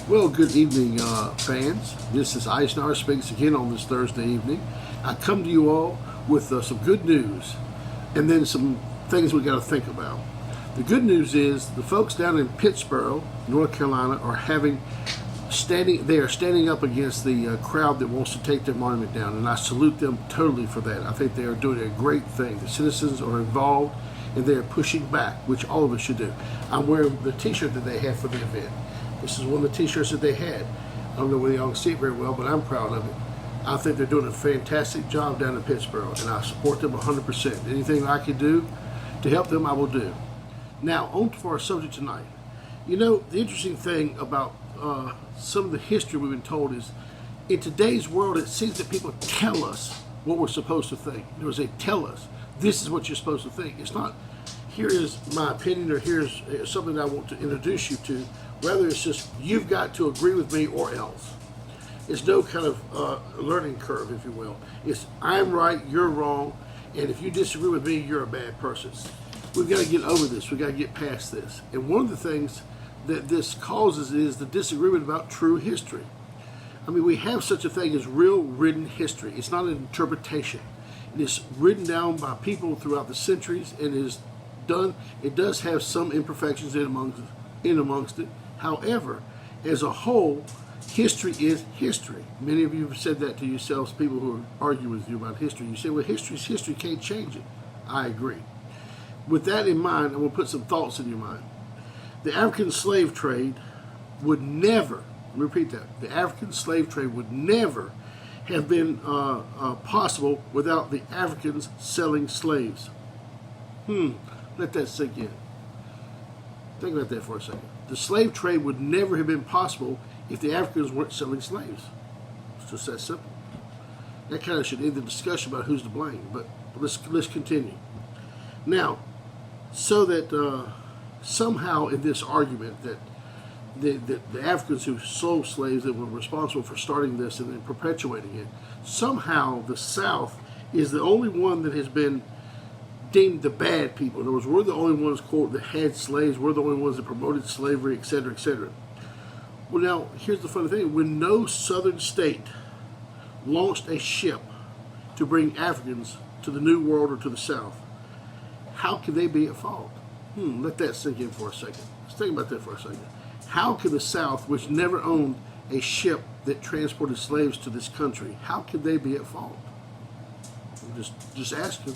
Well, good evening, fans. This is Eisenhower Speaks again on this Thursday evening. I come to you all with some good news and then some things we got to think about. The good news is the folks down in Pittsburgh, North Carolina, they are standing up against the crowd that wants to take their monument down, and I salute them totally for that. I think they are doing a great thing. The citizens are involved and they are pushing back, which all of us should do. I'm wearing the t-shirt that they had for the event. This is one of the t-shirts that they had. I don't know whether y'all can see it very well, but I'm proud of it. I think they're doing a fantastic job down in Pittsburgh, and I support them 100%. Anything I can do to help them, I will do. Now, on to our subject tonight. You know, the interesting thing about some of the history we've been told is, in today's world, it seems that people tell us what we're supposed to think. They tell us, this is what you're supposed to think. It's not, here is my opinion, or here's something I want to introduce you to. Rather, it's just, you've got to agree with me or else. It's no kind of learning curve, if you will. It's, I'm right, you're wrong, and if you disagree with me, you're a bad person. We've got to get over this. We've got to get past this. And one of the things that this causes is the disagreement about true history. I mean, we have such a thing as real written history. It's not an interpretation. It is written down by people throughout the centuries, and it does have some imperfections in amongst it. However, as a whole, history is history. Many of you have said that to yourselves, people who argue with you about history. You say, well, history is history, can't change it. I agree. With that in mind, I'm going to put some thoughts in your mind. The African slave trade would never, let me repeat that, the African slave trade would never have been possible without the Africans selling slaves. Let that sink in. Think about that for a second. The slave trade would never have been possible if the Africans weren't selling slaves. It's just that simple. That kind of should end the discussion about who's to blame, but let's continue. Now, so that somehow in this argument that the Africans who sold slaves that were responsible for starting this and then perpetuating it, somehow the South is the only one that has been deemed the bad people. In other words, we're the only ones, quote, that had slaves. We're the only ones that promoted slavery, etc., etc. Well, now, here's the funny thing. When no southern state launched a ship to bring Africans to the New World or to the South, how can they be at fault? Let that sink in for a second. Let's think about that for a second. How can the South, which never owned a ship that transported slaves to this country, how can they be at fault? I'm just asking.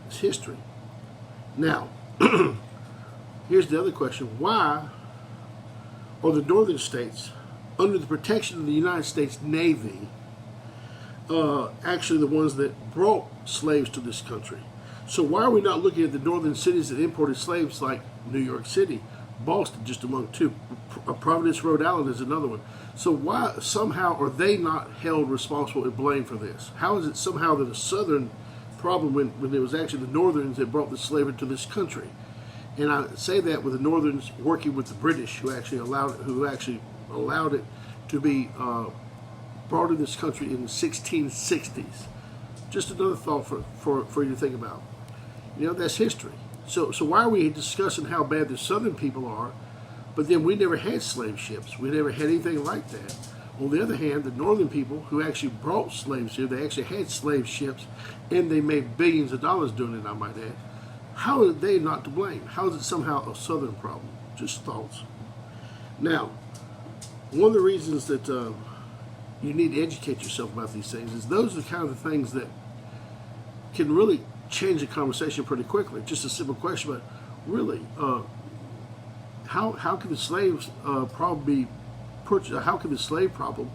It's history. Now, here's the other question. Why are the northern states, under the protection of the United States Navy, actually the ones that brought slaves to this country? So why are we not looking at the northern cities that imported slaves, like New York City, Boston, just among two, Providence, Rhode Island is another one? So why somehow are they not held responsible and blamed for this? How is it somehow that a southern problem when it was actually the northerns that brought the slavery to this country? And I say that with the northerns working with the British, who actually allowed it to be brought in this country in the 1660s. Just another thought for you to think about. You know, that's history. So why are we discussing how bad the southern people are, but then we never had slave ships? We never had anything like that. On the other hand, the northern people who actually brought slaves here, they actually had slave ships, and they made billions of dollars doing it, I might add. How are they not to blame? How is it somehow a southern problem? Just thoughts. Now, one of the reasons that you need to educate yourself about these things is those are the kind of things that can really change the conversation pretty quickly. Just a simple question, but really, how can the slaves problem be purchased? How can the slave problem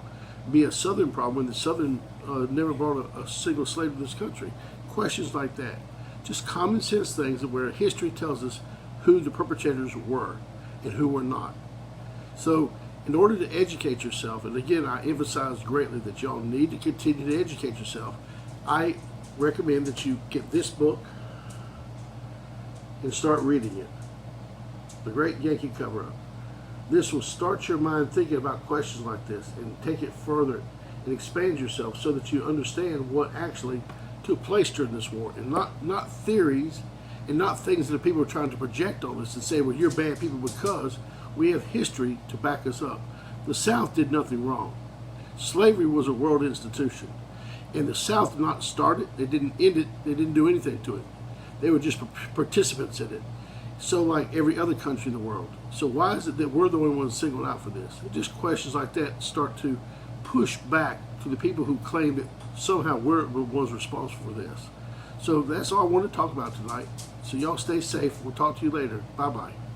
be a southern problem when the southern never brought a single slave to this country? Questions like that. Just common sense things where history tells us who the perpetrators were and who were not. So in order to educate yourself, and again, I emphasize greatly that y'all need to continue to educate yourself, I recommend that you get this book and start reading it. The Great Yankee Cover-Up. This will start your mind thinking about questions like this and take it further and expand yourself so that you understand what actually took place during this war, and not theories and not things that people are trying to project on us and say, well, you're bad people, because we have history to back us up. The South did nothing wrong. Slavery was a world institution. And the South did not start it. They didn't end it. They didn't do anything to it. They were just participants in it. So like every other country in the world. So why is it that we're the only ones singled out for this? Just questions like that start to push back to the people who claim that somehow we're the ones responsible for this. So that's all I want to talk about tonight. So y'all stay safe. We'll talk to you later. Bye-bye.